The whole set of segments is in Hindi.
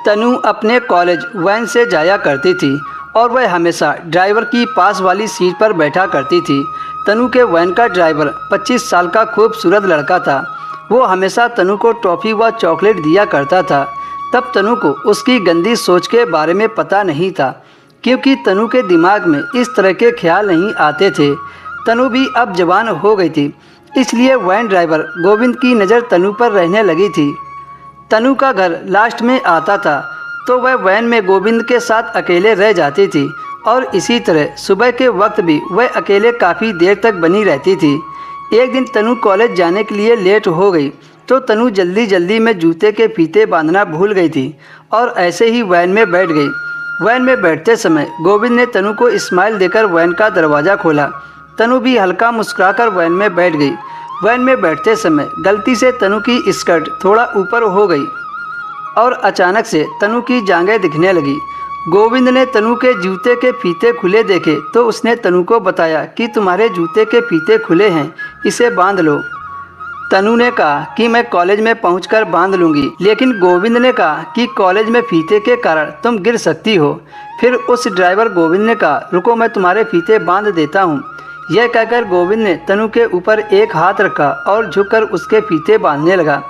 तनु अपने कॉलेज वैन से जाया करती थी और वह हमेशा ड्राइवर की पास वाली सीट पर बैठा करती थी। तनु के वैन का ड्राइवर 25 साल का खूबसूरत लड़का था। वो हमेशा तनु को टॉफ़ी व चॉकलेट दिया करता था। तब तनु को उसकी गंदी सोच के बारे में पता नहीं था, क्योंकि तनु के दिमाग में इस तरह के ख्याल नहीं आते थे। तनु भी अब जवान हो गई थी, इसलिए वैन ड्राइवर गोविंद की नज़र तनु पर रहने लगी थी। तनु का घर लास्ट में आता था, तो वह वैन में गोविंद के साथ अकेले रह जाती थी और इसी तरह सुबह के वक्त भी वह अकेले काफ़ी देर तक बनी रहती थी। एक दिन तनु कॉलेज जाने के लिए लेट हो गई, तो तनु जल्दी जल्दी में जूते के फीते बांधना भूल गई थी और ऐसे ही वैन में बैठ गई। वैन में बैठते समय गोविंद ने तनु को स्माइल देकर वैन का दरवाज़ा खोला। तनु भी हल्का मुस्कुराकर वैन में बैठ गई। वैन में बैठते समय गलती से तनु की स्कर्ट थोड़ा ऊपर हो गई और अचानक से तनु की जांघें दिखने लगी। गोविंद ने तनु के जूते के फीते खुले देखे तो उसने तनु को बताया कि तुम्हारे जूते के फीते खुले हैं, इसे बांध लो। तनु ने कहा कि मैं कॉलेज में पहुंचकर बांध लूँगी, लेकिन गोविंद ने कहा कि कॉलेज में फीते के कारण तुम गिर सकती हो। फिर उस ड्राइवर गोविंद ने कहा रुको, मैं तुम्हारे फीते बांध देता हूँ। यह कहकर गोविंद ने तनु के ऊपर एक हाथ रखा और झुककर उसके फीते बांधने लगा।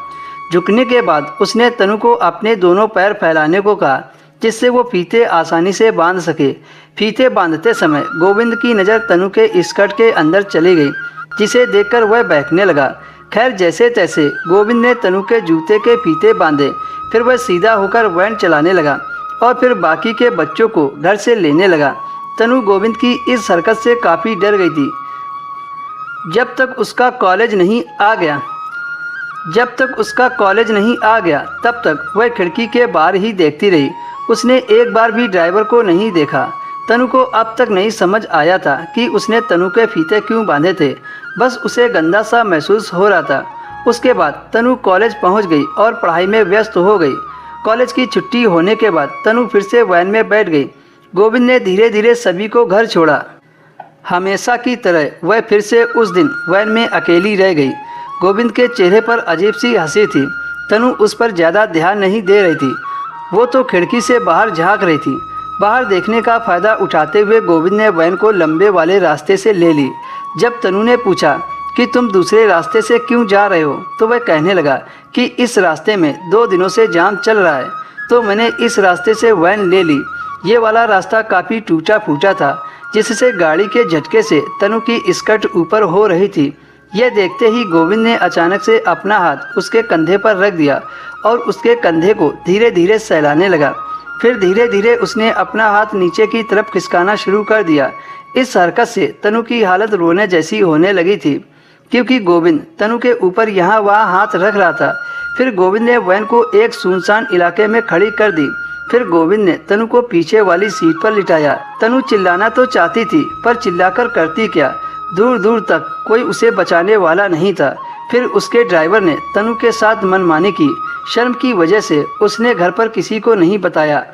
झुकने के बाद उसने तनु को अपने दोनों पैर फैलाने को कहा, जिससे वो फीते आसानी से बांध सके। फीते बांधते समय गोविंद की नज़र तनु के स्कर्ट के अंदर चली गई, जिसे देखकर वह बहकने लगा। खैर जैसे तैसे गोविंद ने तनु के जूते के फीते बांधे। फिर वह सीधा होकर वैन चलाने लगा और फिर बाकी के बच्चों को घर से लेने लगा। तनु गोविंद की इस हरकत से काफ़ी डर गई थी। जब तक उसका कॉलेज नहीं आ गया तब तक वह खिड़की के बाहर ही देखती रही। उसने एक बार भी ड्राइवर को नहीं देखा। तनु को अब तक नहीं समझ आया था कि उसने तनु के फीते क्यों बांधे थे, बस उसे गंदा सा महसूस हो रहा था। उसके बाद तनु कॉलेज पहुंच गई और पढ़ाई में व्यस्त हो गई। कॉलेज की छुट्टी होने के बाद तनु फिर से वैन में बैठ गई। गोविंद ने धीरे धीरे सभी को घर छोड़ा। हमेशा की तरह वह फिर से उस दिन वैन में अकेली रह गई। गोविंद के चेहरे पर अजीब सी हंसी थी। तनु उस पर ज़्यादा ध्यान नहीं दे रही थी, वो तो खिड़की से बाहर झांक रही थी। बाहर देखने का फ़ायदा उठाते हुए गोविंद ने वैन को लंबे वाले रास्ते से ले ली। जब तनु ने पूछा कि तुम दूसरे रास्ते से क्यों जा रहे हो, तो वह कहने लगा कि इस रास्ते में 2 दिनों से जाम चल रहा है, तो मैंने इस रास्ते से वैन ले ली। ये वाला रास्ता काफ़ी टूटा फूटा था, जिससे गाड़ी के झटके से तनु की स्कर्ट ऊपर हो रही थी। यह देखते ही गोविंद ने अचानक से अपना हाथ उसके कंधे पर रख दिया और उसके कंधे को धीरे धीरे सहलाने लगा। फिर धीरे धीरे उसने अपना हाथ नीचे की तरफ खिसकाना शुरू कर दिया। इस हरकत से तनु की हालत रोने जैसी होने लगी थी, क्योंकि गोविंद तनु के ऊपर यहाँ वहाँ हाथ रख रहा था। फिर गोविंद ने वैन को एक सुनसान इलाके में खड़ी कर दी। फिर गोविंद ने तनु को पीछे वाली सीट पर लिटाया। तनु चिल्लाना तो चाहती थी, पर चिल्लाकर करती क्या, दूर दूर तक कोई उसे बचाने वाला नहीं था। फिर उसके ड्राइवर ने तनु के साथ मनमानी की। शर्म की वजह से उसने घर पर किसी को नहीं बताया।